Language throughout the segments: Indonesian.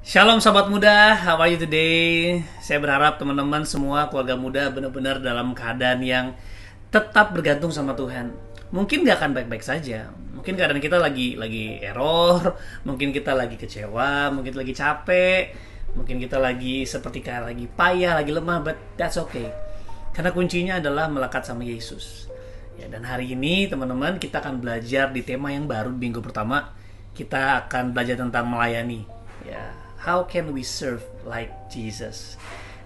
Shalom sahabat muda, how are you today? Saya berharap teman-teman semua keluarga muda benar-benar dalam keadaan yang tetap bergantung sama Tuhan. Mungkin gak akan baik-baik saja. Mungkin keadaan kita lagi error, mungkin kita lagi kecewa, mungkin lagi capek, mungkin kita lagi seperti kayak lagi payah, lagi lemah, but that's okay. Karena kuncinya adalah melekat sama Yesus. Ya, dan hari ini teman-teman kita akan belajar di tema yang baru di minggu pertama. Kita akan belajar tentang melayani. Ya, how can we serve like Jesus?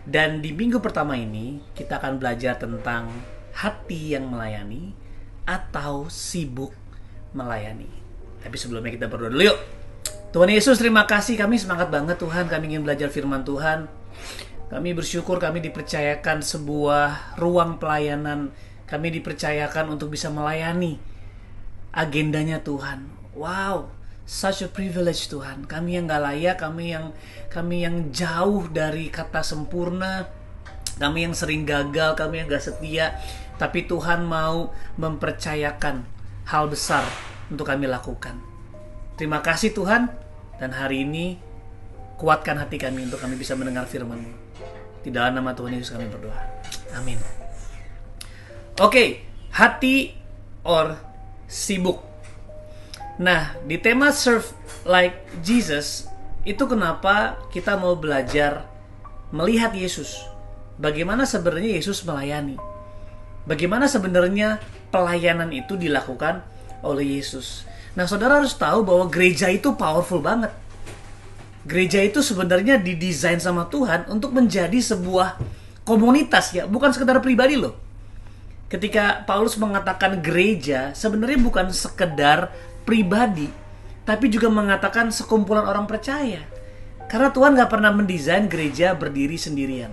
Dan di minggu pertama ini kita akan belajar tentang hati yang melayani atau sibuk melayani. Tapi sebelumnya kita berdoa dulu yuk. Tuhan Yesus, terima kasih, kami semangat banget Tuhan, kami ingin belajar firman Tuhan. Kami bersyukur kami dipercayakan sebuah ruang pelayanan. Kami dipercayakan untuk bisa melayani agendanya Tuhan. Wow, such a privilege Tuhan. Kami yang gak layak, kami yang jauh dari kata sempurna, kami yang sering gagal, kami yang gak setia. Tapi Tuhan mau mempercayakan hal besar untuk kami lakukan. Terima kasih Tuhan. Dan hari ini kuatkan hati kami untuk kami bisa mendengar firman-Mu. Di dalam nama Tuhan Yesus kami berdoa. Amin. Oke, hati or sibuk. Nah, di tema serve like Jesus, itu kenapa kita mau belajar melihat Yesus. Bagaimana sebenarnya Yesus melayani. Bagaimana sebenarnya pelayanan itu dilakukan oleh Yesus. Nah, saudara harus tahu bahwa gereja itu powerful banget. Gereja itu sebenarnya didesain sama Tuhan untuk menjadi sebuah komunitas, ya, bukan sekedar pribadi loh. Ketika Paulus mengatakan gereja, sebenarnya bukan sekedar pribadi, tapi juga mengatakan sekumpulan orang percaya. Karena Tuhan gak pernah mendesain gereja berdiri sendirian.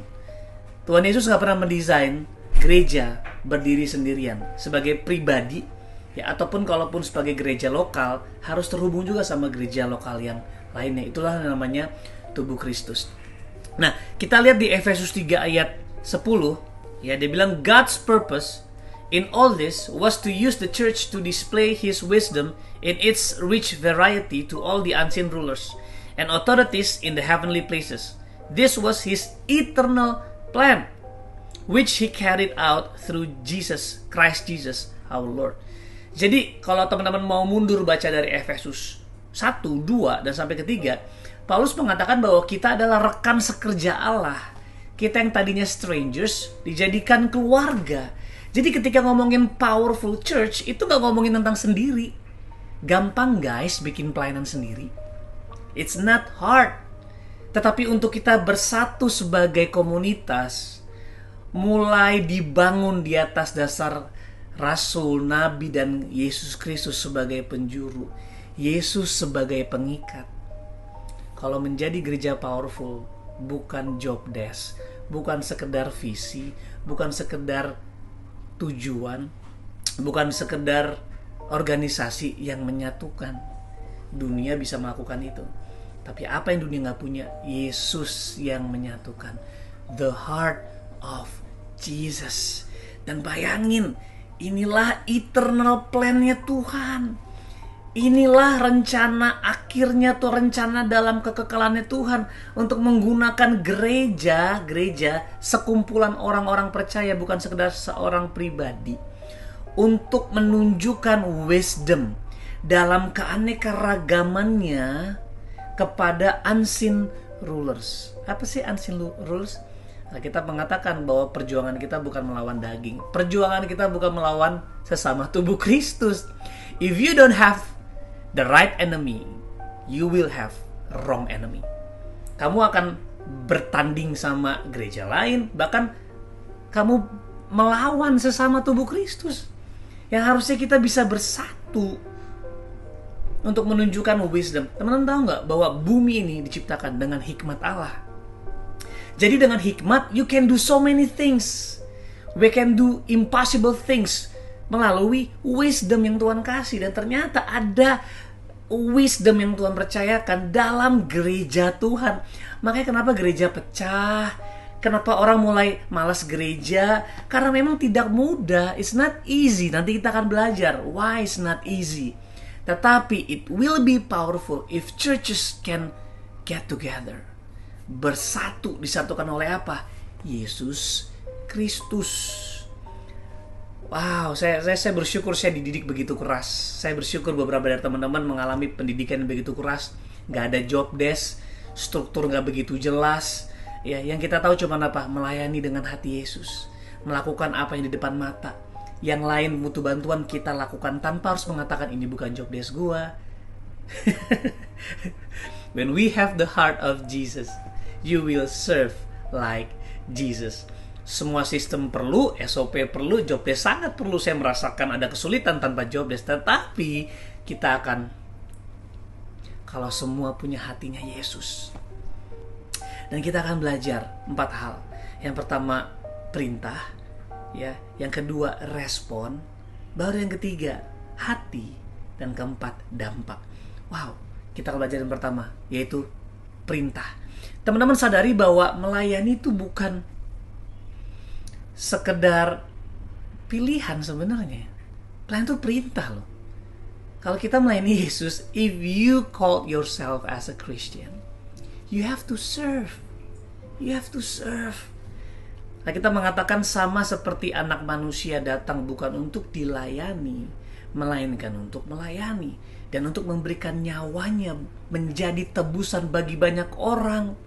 Tuhan Yesus gak pernah mendesain gereja berdiri sendirian sebagai pribadi, ya, ataupun kalaupun sebagai gereja lokal harus terhubung juga sama gereja lokal yang lainnya. Itulah namanya tubuh Kristus. Nah, kita lihat di Efesus 3 ayat 10, ya, dia bilang God's purpose in all this was to use the church to display His wisdom in its rich variety to all the unseen rulers and authorities in the heavenly places. This was His eternal plan, which He carried out through Christ Jesus our Lord. Jadi kalau teman-teman mau mundur baca dari Efesus 1, 2, dan sampai ketiga, Paulus mengatakan bahwa kita adalah rekan sekerja Allah. Kita yang tadinya strangers dijadikan keluarga. Jadi ketika ngomongin powerful church, itu gak ngomongin tentang sendiri. Gampang guys bikin pelayanan sendiri. It's not hard. Tetapi untuk kita bersatu sebagai komunitas, mulai dibangun di atas dasar Rasul, Nabi, dan Yesus Kristus sebagai penjuru, Yesus sebagai pengikat. Kalau menjadi gereja powerful, bukan job desk, bukan sekedar visi, bukan sekedar tujuan, bukan sekedar organisasi yang menyatukan. Dunia bisa melakukan itu, tapi apa yang dunia gak punya? Yesus yang menyatukan. The heart of Jesus. Dan bayangin, inilah eternal plan-nya Tuhan. Inilah rencana akhirnya tuh, rencana dalam kekekalannya Tuhan untuk menggunakan gereja sekumpulan orang-orang percaya, bukan sekedar seorang pribadi, untuk menunjukkan wisdom dalam keanekaragamannya kepada unseen rulers. Apa sih unseen rulers? Nah, kita mengatakan bahwa perjuangan kita bukan melawan daging. Perjuangan kita bukan melawan sesama tubuh Kristus. If you don't have the right enemy, you will have wrong enemy. Kamu akan bertanding sama gereja lain, bahkan kamu melawan sesama tubuh Kristus. Yang harusnya kita bisa bersatu untuk menunjukkan wisdom. Teman-teman tahu nggak bahwa bumi ini diciptakan dengan hikmat Allah? Jadi dengan hikmat, you can do so many things. We can do impossible things melalui wisdom yang Tuhan kasih. Dan ternyata ada wisdom yang Tuhan percayakan dalam gereja Tuhan. Makanya kenapa gereja pecah? Kenapa orang mulai malas gereja? Karena memang tidak mudah. It's not easy. Nanti kita akan belajar why it's not easy. Tetapi it will be powerful if churches can get together. Bersatu, disatukan oleh apa? Yesus Kristus. Wow, saya bersyukur saya dididik begitu keras. Saya bersyukur beberapa dari teman-teman mengalami pendidikan yang begitu keras. Gak ada job desk, struktur gak begitu jelas. Ya, yang kita tahu cuma apa? Melayani dengan hati Yesus, melakukan apa yang di depan mata. Yang lain butuh bantuan, kita lakukan tanpa harus mengatakan ini bukan job desk gua. When we have the heart of Jesus, you will serve like Jesus. Semua sistem perlu, SOP perlu, job desk sangat perlu. Saya merasakan ada kesulitan tanpa job desk, tetapi kita akan, kalau semua punya hatinya Yesus. Dan kita akan belajar 4 hal. Yang pertama, perintah, ya. Yang kedua, respon. Baru yang ketiga, hati. Dan keempat, dampak. Wow, kita akan belajar yang pertama, yaitu perintah. Teman-teman sadari bahwa melayani itu bukan sekedar pilihan sebenarnya. Pelayan itu perintah loh. Kalau kita melayani Yesus, if you call yourself as a Christian, you have to serve. You have to serve. Nah, kita mengatakan sama seperti anak manusia datang bukan untuk dilayani, melainkan untuk melayani dan untuk memberikan nyawanya menjadi tebusan bagi banyak orang.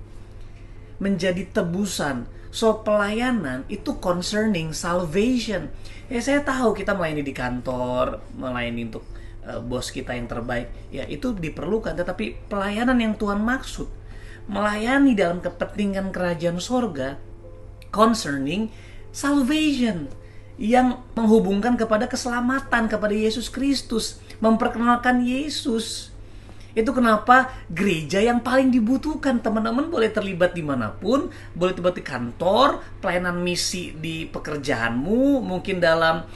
Menjadi tebusan. So, pelayanan itu concerning salvation. Ya, saya tahu kita melayani di kantor, melayani untuk bos kita yang terbaik. Ya, itu diperlukan. Tetapi pelayanan yang Tuhan maksud, melayani dalam kepentingan kerajaan sorga, concerning salvation, yang menghubungkan kepada keselamatan, kepada Yesus Kristus, memperkenalkan Yesus. Itu kenapa gereja yang paling dibutuhkan. Teman-teman boleh terlibat dimanapun, boleh terlibat di kantor, pelayanan misi di pekerjaanmu, mungkin dalam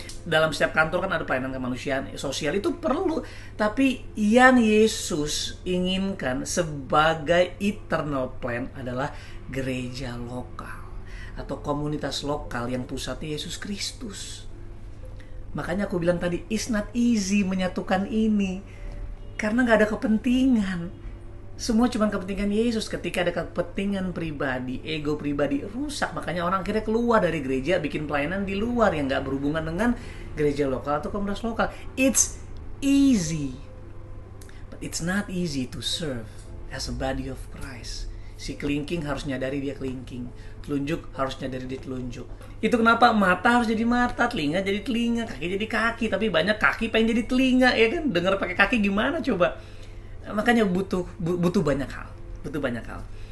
setiap kantor kan ada pelayanan kemanusiaan, sosial, itu perlu. Tapi yang Yesus inginkan sebagai eternal plan adalah gereja lokal atau komunitas lokal yang pusatnya Yesus Kristus. Makanya aku bilang tadi, it's not easy menyatukan ini. Karena gak ada kepentingan. Semua cuma kepentingan Yesus. Ketika ada kepentingan pribadi, ego pribadi, rusak. Makanya orang akhirnya keluar dari gereja, bikin pelayanan di luar yang gak berhubungan dengan gereja lokal atau komunitas lokal. It's easy, but it's not easy to serve as a body of Christ. Si kelingking harus nyadari dia kelingking, telunjuk harus nyadari dia telunjuk. Itu kenapa mata harus jadi mata, telinga jadi telinga, kaki jadi kaki. Tapi banyak kaki pengen jadi telinga, ya kan? Dengar pakai kaki gimana coba? Makanya butuh banyak hal.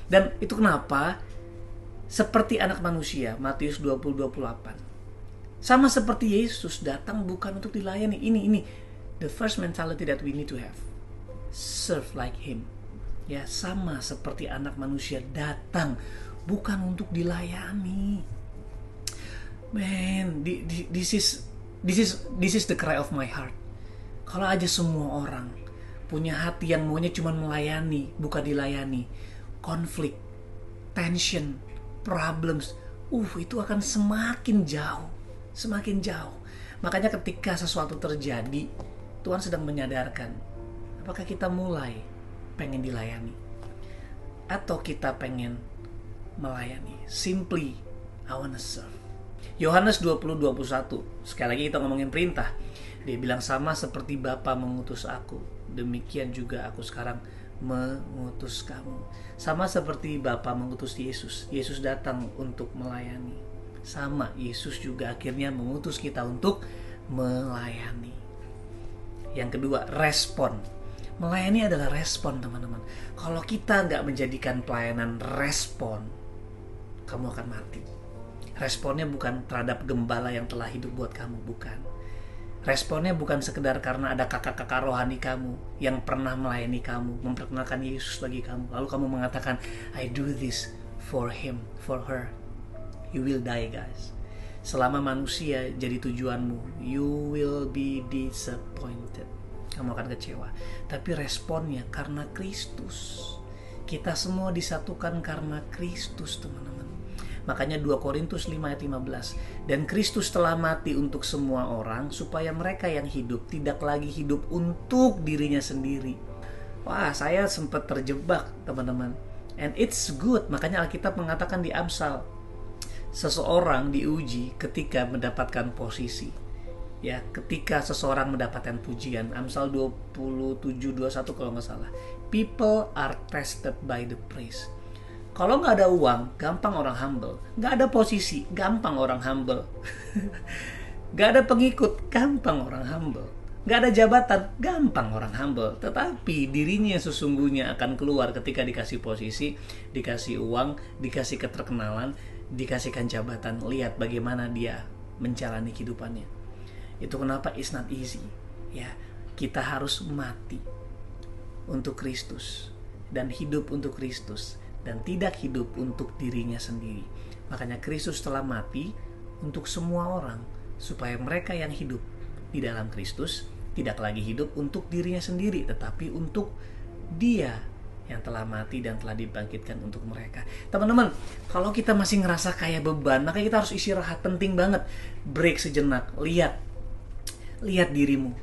Dan itu kenapa seperti anak manusia, Matius 20:28. Sama seperti Yesus datang bukan untuk dilayani. Ini the first mentality that we need to have. Serve like him. Ya, sama seperti anak manusia datang bukan untuk dilayani. Man, this is the cry of my heart. Kalau aja semua orang punya hati yang maunya cuma melayani, bukan dilayani, konflik, tension, problems, itu akan semakin jauh. Makanya ketika sesuatu terjadi, Tuhan sedang menyadarkan, apakah kita mulai pengen dilayani atau kita pengen melayani? Simply, I wanna serve. Yohanes 20:21. Sekali lagi kita ngomongin perintah. Dia bilang, sama seperti Bapa mengutus aku, demikian juga aku sekarang mengutus kamu. Sama seperti Bapa mengutus Yesus. Yesus datang untuk melayani. Sama, Yesus juga akhirnya mengutus kita untuk melayani. Yang kedua, respon. Melayani adalah respon, teman-teman. Kalau kita nggak menjadikan pelayanan respon, kamu akan mati. Responnya bukan terhadap gembala yang telah hidup buat kamu, bukan. Responnya bukan sekedar karena ada kakak-kakak rohani kamu yang pernah melayani kamu, memperkenalkan Yesus bagi kamu, lalu kamu mengatakan, I do this for him, for her. You will die, guys. Selama manusia jadi tujuanmu, you will be disappointed. Kamu akan kecewa. Tapi responnya karena Kristus. Kita semua disatukan karena Kristus, teman-teman. Makanya 2 Korintus 5:15. Dan Kristus telah mati untuk semua orang, supaya mereka yang hidup tidak lagi hidup untuk dirinya sendiri, Wah, saya sempat terjebak, teman-teman. And it's good, makanya Alkitab mengatakan di Amsal, seseorang diuji ketika mendapatkan posisi. Ya, ketika seseorang mendapatkan pujian. Amsal 27:21 kalau nggak salah. People are tested by the praise. Kalau nggak ada uang, gampang orang humble. Nggak ada posisi, gampang orang humble. Nggak ada pengikut, gampang orang humble. Nggak ada jabatan, gampang orang humble. Tetapi dirinya sesungguhnya akan keluar ketika dikasih posisi, dikasih uang, dikasih keterkenalan, dikasihkan jabatan. Lihat bagaimana dia menjalani kehidupannya. Itu kenapa it's not easy. Ya, kita harus mati untuk Kristus dan hidup untuk Kristus, dan tidak hidup untuk dirinya sendiri. Makanya Kristus telah mati untuk semua orang, supaya mereka yang hidup di dalam Kristus tidak lagi hidup untuk dirinya sendiri, tetapi untuk Dia yang telah mati dan telah dibangkitkan untuk mereka. Teman-teman, kalau kita masih ngerasa kayak beban, maka kita harus istirahat. Penting banget break sejenak. Lihat dirimu.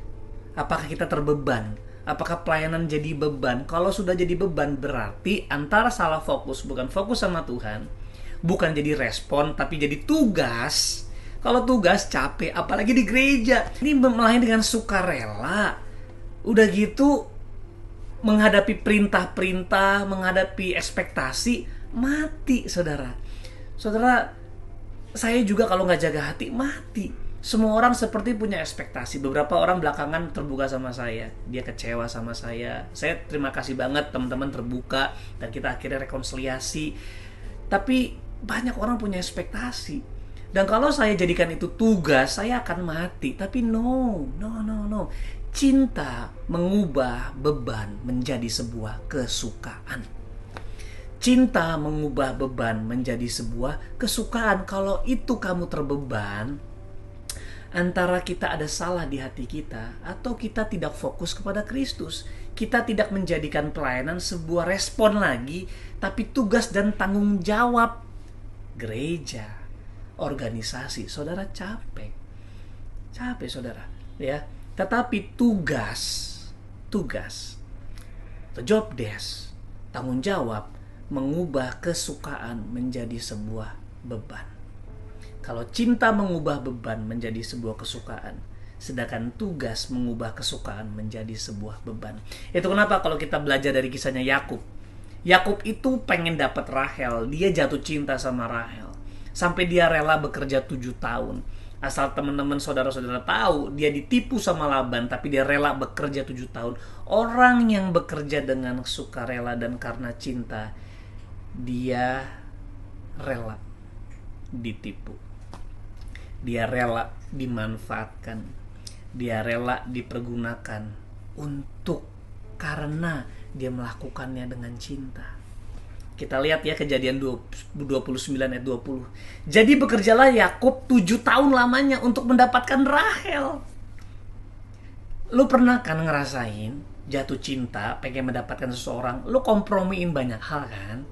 Apakah kita terbeban? Apakah pelayanan jadi beban? Kalau sudah jadi beban, berarti antara salah fokus, bukan fokus sama Tuhan, bukan jadi respon, tapi jadi tugas. Kalau tugas capek, apalagi di gereja. Ini melayani dengan sukarela. Udah gitu, menghadapi perintah-perintah, menghadapi ekspektasi, mati, saudara. Saudara, saya juga kalau nggak jaga hati, mati. Semua orang seperti punya ekspektasi. Beberapa orang belakangan terbuka sama saya. Dia kecewa sama saya. Saya terima kasih banget teman-teman terbuka, dan kita akhirnya rekonsiliasi. Tapi banyak orang punya ekspektasi. Dan kalau saya jadikan itu tugas, saya akan mati. Tapi no. Cinta mengubah beban menjadi sebuah kesukaan. Cinta mengubah beban menjadi sebuah kesukaan. Kalau itu kamu terbeban, antara kita ada salah di hati kita, atau kita tidak fokus kepada Kristus. Kita tidak menjadikan pelayanan sebuah respon lagi, tapi tugas dan tanggung jawab gereja, organisasi. Saudara capek saudara, ya. Tetapi tugas, the job desk, tanggung jawab, mengubah kesukaan menjadi sebuah beban. Kalau cinta mengubah beban menjadi sebuah kesukaan, sedangkan tugas mengubah kesukaan menjadi sebuah beban. Itu kenapa kalau kita belajar dari kisahnya Yakub. Yakub itu pengen dapat Rahel, dia jatuh cinta sama Rahel. Sampai dia rela bekerja 7 tahun. Asal teman-teman saudara-saudara tahu, dia ditipu sama Laban, tapi dia rela bekerja 7 tahun. Orang yang bekerja dengan sukarela dan karena cinta, dia rela ditipu. Dia rela dimanfaatkan. Dia rela dipergunakan karena dia melakukannya dengan cinta. Kita lihat ya Kejadian 29 ayat 20. Jadi bekerjalah Yakub 7 tahun lamanya untuk mendapatkan Rahel. Lu pernah kan ngerasain jatuh cinta, pengen mendapatkan seseorang, lu kompromiin banyak hal kan?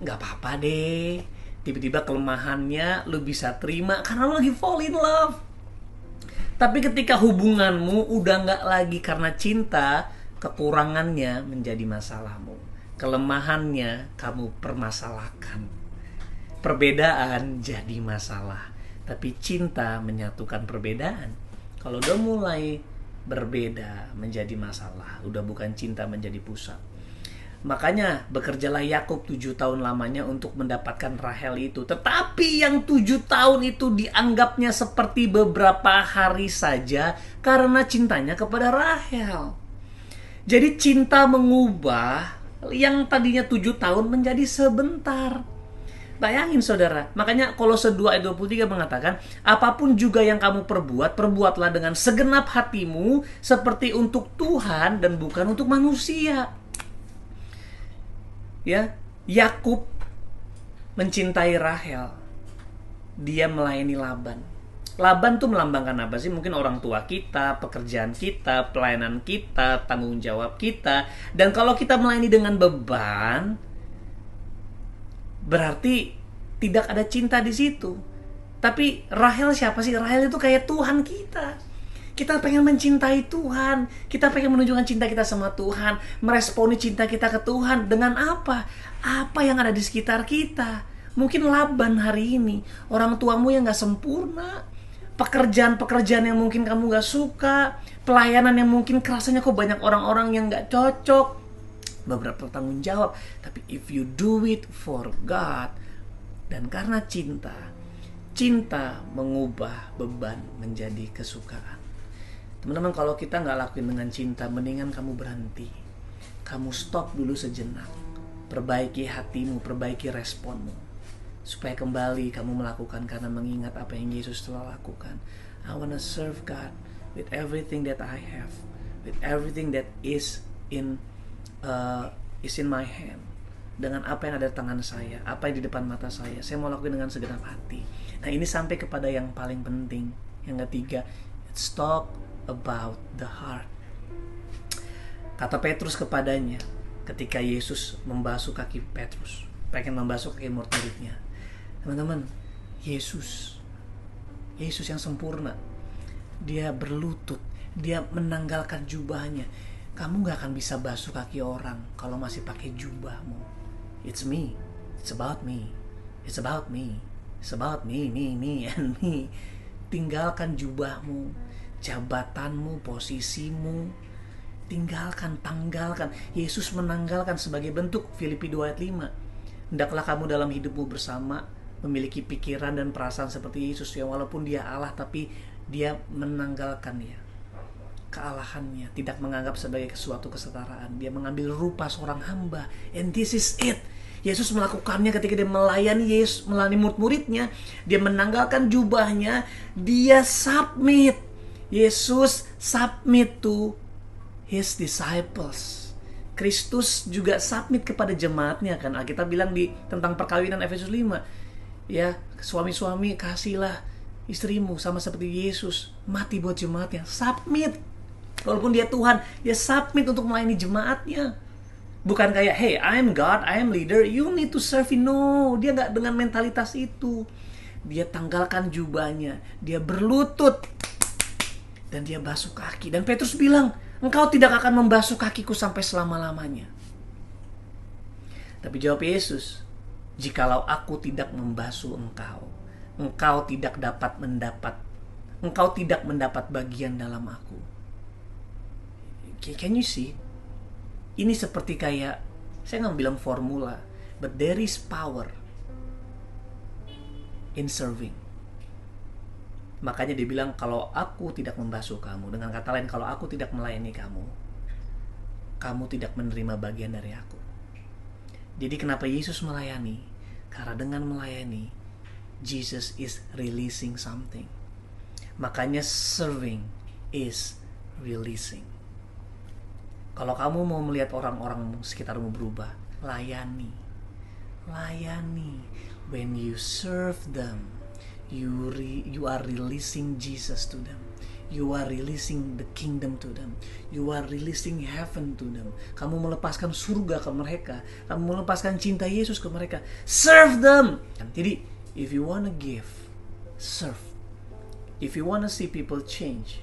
Gak apa-apa deh, tiba-tiba kelemahannya lu bisa terima karena lu lagi fall in love. Tapi ketika hubunganmu udah gak lagi karena cinta, kekurangannya menjadi masalahmu, kelemahannya kamu permasalahkan, perbedaan jadi masalah. Tapi cinta menyatukan perbedaan. Kalau udah mulai berbeda menjadi masalah, udah bukan cinta menjadi pusat. Makanya bekerjalah Yakub 7 tahun lamanya untuk mendapatkan Rahel itu. Tetapi yang 7 tahun itu dianggapnya seperti beberapa hari saja karena cintanya kepada Rahel. Jadi cinta mengubah yang tadinya 7 tahun menjadi sebentar. Bayangin saudara. Makanya Kolose 2 ayat 23 mengatakan, apapun juga yang kamu perbuat, perbuatlah dengan segenap hatimu seperti untuk Tuhan dan bukan untuk manusia. Ya, Yakub mencintai Rahel. Dia melayani Laban. Laban tuh melambangkan apa sih? Mungkin orang tua kita, pekerjaan kita, pelayanan kita, tanggung jawab kita. Dan kalau kita melayani dengan beban, berarti tidak ada cinta di situ. Tapi Rahel siapa sih? Rahel itu kayak Tuhan kita. Kita pengen mencintai Tuhan. Kita pengen menunjukkan cinta kita sama Tuhan. Meresponi cinta kita ke Tuhan. Dengan apa? Apa yang ada di sekitar kita. Mungkin Laban hari ini. Orang tuamu yang gak sempurna. Pekerjaan-pekerjaan yang mungkin kamu gak suka. Pelayanan yang mungkin kerasanya kok banyak orang-orang yang gak cocok. Beberapa tanggung jawab. Tapi if you do it for God. Dan karena cinta. Cinta mengubah beban menjadi kesukaan. Teman-teman, kalau kita nggak lakuin dengan cinta, mendingan kamu berhenti. Kamu stop dulu sejenak. Perbaiki hatimu, perbaiki responmu. Supaya kembali kamu melakukan karena mengingat apa yang Yesus telah lakukan. I wanna serve God with everything that I have. With everything that is in my hand. Dengan apa yang ada di tangan saya, apa yang di depan mata saya mau lakukan dengan segenap hati. Nah, ini sampai kepada yang paling penting. Yang ketiga, it's talk about the heart. Kata Petrus kepadanya ketika Yesus membasuh kaki Petrus, pengen membasuh kaki murid-muridnya. Teman-teman, Yesus yang sempurna, dia berlutut, dia menanggalkan jubahnya. Kamu gak akan bisa basuh kaki orang kalau masih pakai jubahmu. It's me, it's about me, it's about me, it's about me, and me. Tinggalkan jubahmu, jabatanmu, posisimu, tanggalkan. Yesus menanggalkan sebagai bentuk. Filipi 2 ayat 5. Hendaklah kamu dalam hidupmu bersama memiliki pikiran dan perasaan seperti Yesus, yang walaupun dia Allah tapi dia menanggalkan kealahannya, tidak menganggap sebagai suatu kesetaraan. Dia mengambil rupa seorang hamba. And this is it. Yesus melakukannya ketika dia melayani murid-muridnya. Dia menanggalkan jubahnya, dia submit. Yesus submit to his disciples. Kristus juga submit kepada jemaatnya kan. Kita bilang tentang perkawinan Efesus 5. Ya, suami-suami kasihlah istrimu sama seperti Yesus mati buat jemaatnya. Submit. Walaupun dia Tuhan, dia submit untuk melayani jemaatnya. Bukan kayak, hey, I'm God, I'm leader, you need to serve. No, dia gak dengan mentalitas itu. Dia tanggalkan jubahnya, dia berlutut, dan dia basuh kaki. Dan Petrus bilang, engkau tidak akan membasuh kakiku sampai selama-lamanya. Tapi jawab Yesus, jikalau aku tidak membasuh engkau tidak mendapat bagian dalam aku. Can you see? Ini seperti kayak, saya nggak bilang formula, but there is power in serving. Makanya dia bilang, kalau aku tidak membasuh kamu, dengan kata lain, kalau aku tidak melayani kamu, kamu tidak menerima bagian dari aku. Jadi kenapa Yesus melayani? Karena dengan melayani, Jesus is releasing something. Makanya serving is releasing. Kalau kamu mau melihat orang-orang sekitarmu berubah, layani. When you serve them, you are releasing Jesus to them. You are releasing the kingdom to them. You are releasing heaven to them. Kamu melepaskan surga ke mereka. Kamu melepaskan cinta Yesus ke mereka. Serve them. Jadi, if you wanna give, serve. If you wanna see people change,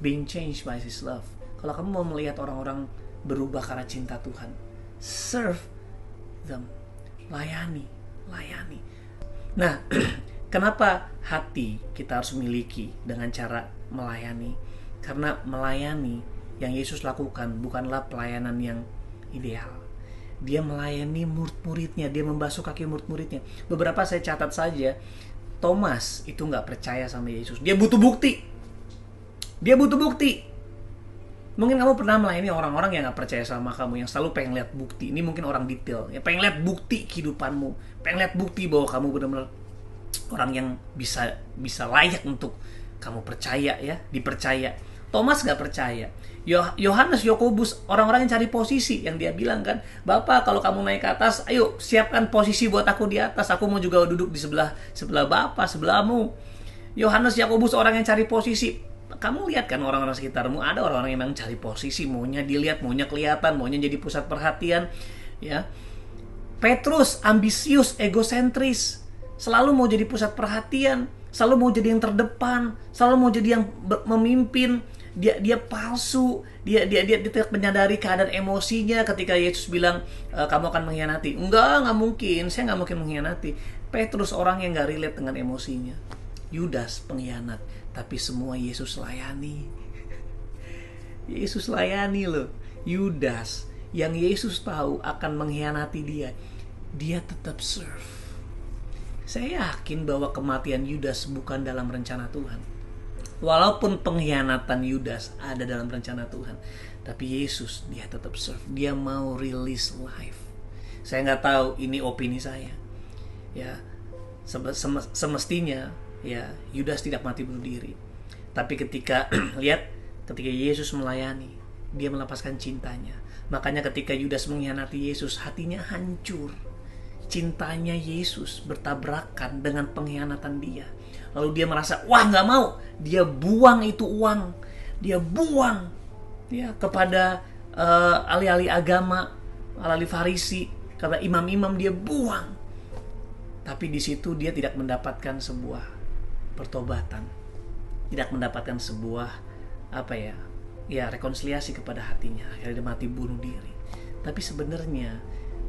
being changed by His love. Kalau kamu mau melihat orang-orang berubah karena cinta Tuhan, serve them. Layani. Nah, kenapa hati kita harus miliki dengan cara melayani? Karena melayani yang Yesus lakukan bukanlah pelayanan yang ideal. Dia melayani murid-muridnya, dia membasuh kaki murid-muridnya. Beberapa saya catat saja, Thomas itu gak percaya sama Yesus. Dia butuh bukti. Mungkin kamu pernah melayani orang-orang yang gak percaya sama kamu, yang selalu pengen lihat bukti. Ini mungkin orang detail, yang pengen lihat bukti kehidupanmu, pengen lihat bukti bahwa kamu benar-benar orang yang bisa layak untuk kamu percaya, ya, dipercaya. Thomas gak percaya. Yohanes, Yakobus, orang-orang yang cari posisi, yang dia bilang kan, Bapak kalau kamu naik ke atas, ayo siapkan posisi buat aku di atas, aku mau juga duduk di sebelah Bapak, sebelahmu. Yohanes, Yakobus, orang yang cari posisi. Kamu lihat kan orang-orang sekitarmu, ada orang-orang yang memang cari posisi, maunya dilihat, maunya kelihatan, maunya jadi pusat perhatian, ya. Petrus ambisius, egosentris, selalu mau jadi pusat perhatian. selalu mau jadi yang terdepan, selalu mau jadi yang memimpin. Dia palsu, dia tidak menyadari keadaan emosinya ketika Yesus bilang kamu akan mengkhianati. Nggak mungkin, saya nggak mungkin mengkhianati. Petrus orang yang nggak relate dengan emosinya. Yudas pengkhianat, tapi semua Yesus layani. Yesus layani loh. Yudas yang Yesus tahu akan mengkhianati dia tetap serve. Saya yakin bahwa kematian Yudas bukan dalam rencana Tuhan. Walaupun pengkhianatan Yudas ada dalam rencana Tuhan, tapi Yesus dia tetap serve. Dia mau release life. Saya nggak tahu, ini opini saya. Ya, semestinya ya Yudas tidak mati bunuh diri. Tapi ketika ketika Yesus melayani, dia melepaskan cintanya. Makanya ketika Yudas mengkhianati Yesus, hatinya hancur. Cintanya Yesus bertabrakan dengan pengkhianatan dia. Lalu dia merasa, wah nggak mau. Dia buang itu uang. Dia buang ya kepada ahli-ahli agama, ahli Farisi, kepada imam-imam dia buang. Tapi di situ dia tidak mendapatkan sebuah pertobatan, tidak mendapatkan sebuah rekonsiliasi kepada hatinya. Akhirnya dia mati bunuh diri. Tapi sebenarnya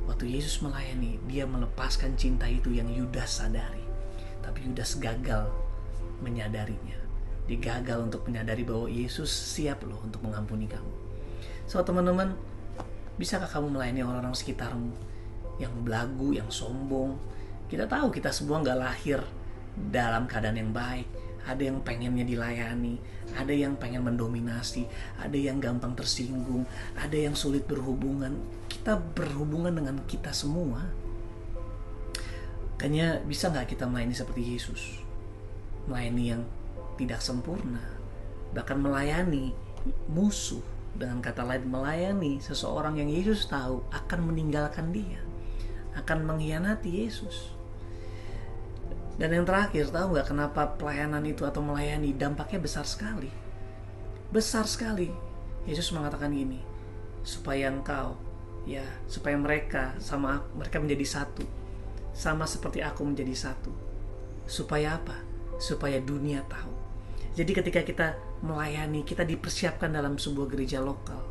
waktu Yesus melayani, dia melepaskan cinta itu yang Yudas sadari. Tapi Yudas gagal menyadarinya. Dia gagal untuk menyadari bahwa Yesus siap loh untuk mengampuni kamu. So teman-teman, bisakah kamu melayani orang-orang sekitarmu yang belagu, yang sombong? Kita tahu kita semua gak lahir dalam keadaan yang baik. Ada yang pengennya dilayani, ada yang pengen mendominasi, ada yang gampang tersinggung, ada yang sulit berhubungan. Kita berhubungan dengan kita semua. Makanya bisa gak kita melayani seperti Yesus? Melayani yang tidak sempurna, bahkan melayani musuh. Dengan kata lain, melayani seseorang yang Yesus tahu akan meninggalkan dia, akan mengkhianati Yesus. Dan yang terakhir, tahu gak kenapa pelayanan itu atau melayani dampaknya besar sekali? Besar sekali. Yesus mengatakan gini, supaya mereka menjadi satu, sama seperti aku menjadi satu. Supaya apa? Supaya dunia tahu. Jadi ketika kita melayani, kita dipersiapkan dalam sebuah gereja lokal,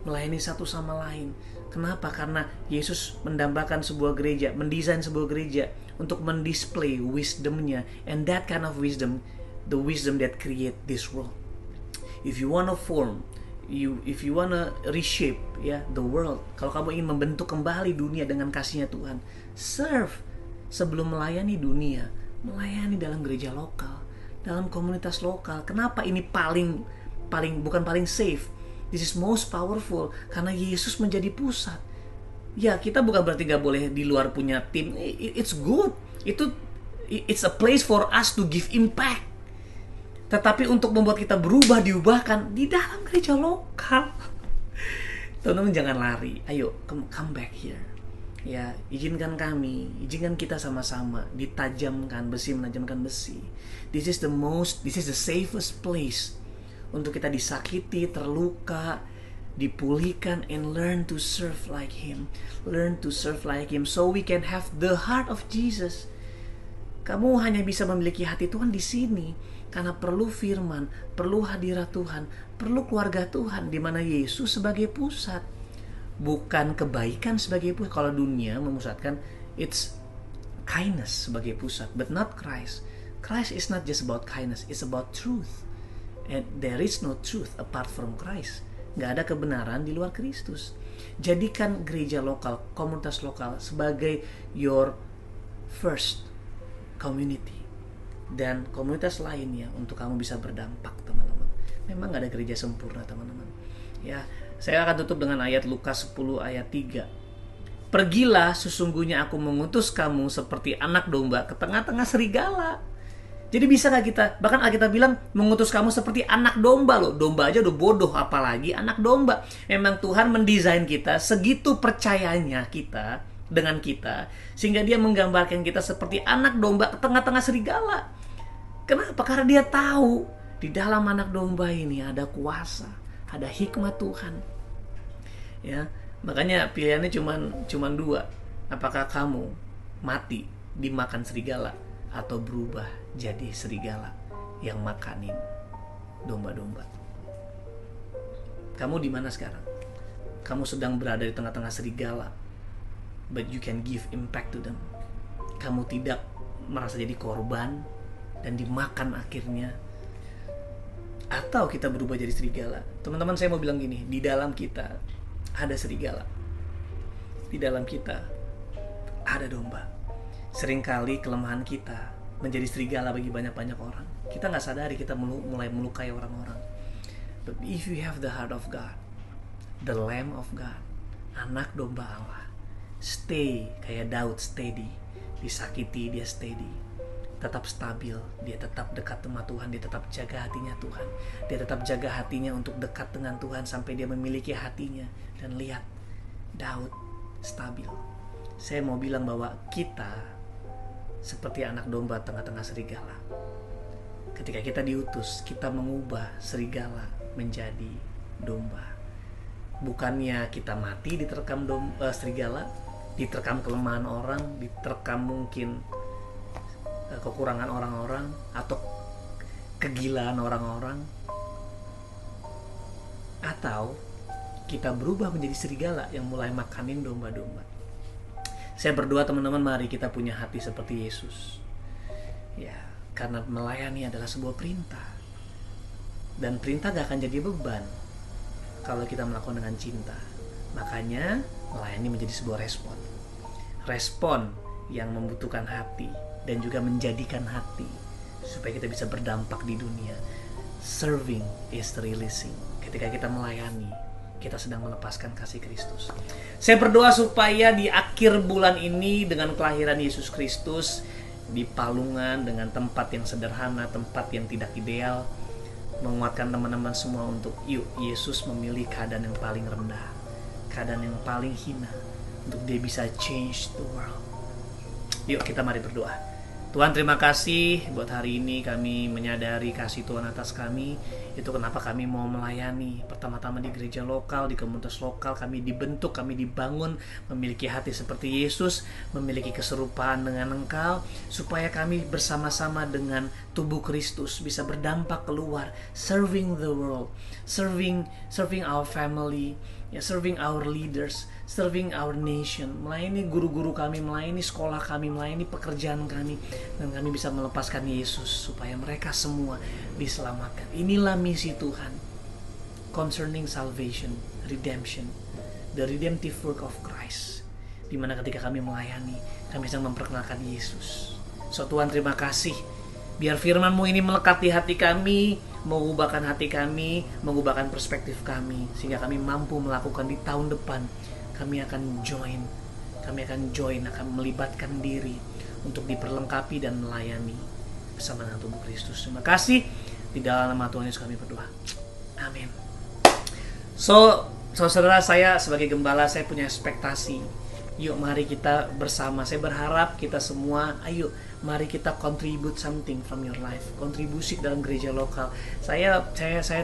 melayani satu sama lain. Kenapa? Karena Yesus mendambakan sebuah gereja, mendesain sebuah gereja untuk mendisplay wisdomnya. And that kind of wisdom, the wisdom that create this world. If you wanna form, if you wanna reshape the world, kalau kamu ingin membentuk kembali dunia dengan kasihnya Tuhan, serve sebelum melayani dunia. Melayani dalam gereja lokal, dalam komunitas lokal. Kenapa ini bukan paling safe? This is most powerful karena Yesus menjadi pusat. Ya, kita bukan berarti gak boleh di luar punya tim. It's good. It's a place for us to give impact. Tetapi untuk membuat kita diubahkan di dalam gereja lokal. Teman-teman jangan lari. Ayo, come back here. Ya, izinkan kita sama-sama ditajamkan besi menajamkan besi. This is the safest place untuk kita disakiti, terluka, dipulihkan, and learn to serve like Him. Learn to serve like Him so we can have the heart of Jesus. Kamu hanya bisa memiliki hati Tuhan di sini karena perlu firman, perlu hadirat Tuhan, perlu keluarga Tuhan di mana Yesus sebagai pusat. Bukan kebaikan sebagai pusat. Kalau dunia memusatkan, it's kindness sebagai pusat, but not Christ. Christ is not just about kindness, it's about truth. And there is no truth apart from Christ. Gak ada kebenaran di luar Kristus. Jadikan gereja lokal, komunitas lokal sebagai your first community. Dan komunitas lainnya untuk kamu bisa berdampak, teman-teman. Memang gak ada gereja sempurna, teman-teman. Ya, saya akan tutup dengan ayat Lukas 10 ayat 3. Pergilah, sesungguhnya aku mengutus kamu seperti anak domba ke tengah-tengah serigala. Jadi bisa gak kita, bahkan Alkitab bilang mengutus kamu seperti anak domba loh. Domba aja udah bodoh, apalagi anak domba. Memang Tuhan mendesain kita segitu percayanya kita dengan kita, sehingga dia menggambarkan kita seperti anak domba ke tengah-tengah serigala. Kenapa? Karena dia tahu di dalam anak domba ini ada kuasa, ada hikmat Tuhan. Ya, makanya pilihannya cuman dua. Apakah kamu mati dimakan serigala atau berubah jadi serigala yang makanin domba-domba? Kamu di mana sekarang? Kamu sedang berada di tengah-tengah serigala, but you can give impact to them. Kamu tidak merasa jadi korban dan dimakan akhirnya. Atau kita berubah jadi serigala. Teman-teman, saya mau bilang gini, di dalam kita ada serigala, di dalam kita ada domba. Seringkali kelemahan kita menjadi serigala bagi banyak-banyak orang. Kita gak sadari kita mulai melukai orang-orang. But if you have the heart of God, the Lamb of God, anak domba Allah, stay kayak Daud, steady. Disakiti dia steady, tetap stabil, dia tetap dekat sama Tuhan, dia tetap jaga hatinya Tuhan, dia tetap jaga hatinya untuk dekat dengan Tuhan sampai dia memiliki hatinya. Dan lihat, Daud stabil. Saya mau bilang bahwa kita seperti anak domba tengah-tengah serigala. Ketika kita diutus, kita mengubah serigala menjadi domba. Bukannya kita mati diterkam serigala, diterkam kelemahan orang, diterkam mungkin kekurangan orang-orang atau kegilaan orang-orang, atau kita berubah menjadi serigala yang mulai makanin domba-domba. Saya berdoa teman-teman, mari kita punya hati seperti Yesus. Ya, karena melayani adalah sebuah perintah. Dan perintah gak akan jadi beban kalau kita melakukan dengan cinta. Makanya melayani menjadi sebuah respon. Respon yang membutuhkan hati dan juga menjadikan hati supaya kita bisa berdampak di dunia. Serving is releasing. Ketika kita melayani, kita sedang melepaskan kasih Kristus. Saya berdoa supaya di akhir bulan ini dengan kelahiran Yesus Kristus di Palungan, dengan tempat yang sederhana, tempat yang tidak ideal, menguatkan teman-teman semua untuk yuk, Yesus memilih keadaan yang paling rendah, keadaan yang paling hina, untuk dia bisa change the world. Yuk kita mari berdoa. Tuhan, terima kasih buat hari ini. Kami menyadari kasih Tuhan atas kami. Itu kenapa kami mau melayani. Pertama-tama di gereja lokal, di komunitas lokal, kami dibentuk, kami dibangun memiliki hati seperti Yesus, memiliki keserupaan dengan Engkau, supaya kami bersama-sama dengan tubuh Kristus bisa berdampak keluar, serving the world, serving our family, ya, serving our leaders, serving our nation, melayani guru-guru kami, melayani sekolah kami, melayani pekerjaan kami, dan kami bisa melepaskan Yesus supaya mereka semua diselamatkan. Inilah misi Tuhan concerning salvation, redemption, the redemptive work of Christ, dimana ketika kami melayani, kami sedang memperkenalkan Yesus. So Tuhan, terima kasih. Biar firman-Mu ini melekat di hati kami, mengubahkan hati kami, mengubahkan perspektif kami, sehingga kami mampu melakukan di tahun depan. Kami akan akan melibatkan diri untuk diperlengkapi dan melayani bersama dengan tubuh Kristus. Terima kasih. Di dalam nama Tuhan Yesus kami berdoa. Amin. So, saudara, saya sebagai gembala, saya punya ekspektasi. Yuk mari kita bersama. Saya berharap kita semua, ayo mari kita contribute something from your life. Kontribusi dalam gereja lokal. Saya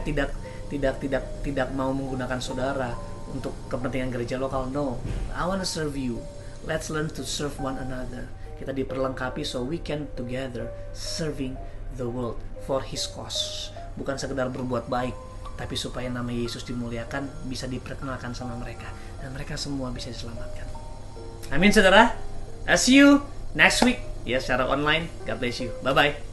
tidak mau menggunakan saudara untuk kepentingan gereja lokal. No, I want to serve you. Let's learn to serve one another. Kita diperlengkapi so we can together serving the world for His cause. Bukan sekedar berbuat baik, tapi supaya nama Yesus dimuliakan, bisa diperkenalkan sama mereka, dan mereka semua bisa diselamatkan. Amin, saudara. I'll see you next week, ya, secara online. God bless you. Bye-bye.